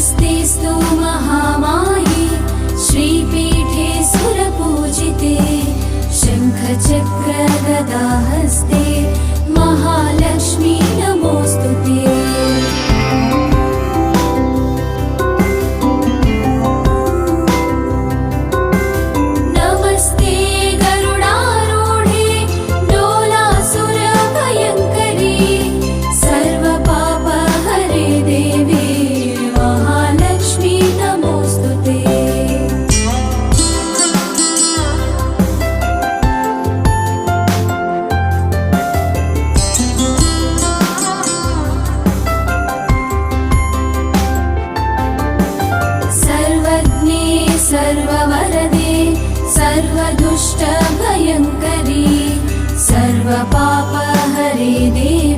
स्वस्तिस्तु महामाये श्रीपीठे सुरपूजिते शङ्खचक्रगदाहस्ते महालक्ष्मी नमोऽस्तुते। सर्ववरदे सर्वदुष्टभयङ्करी सर्वपापहरे देवी।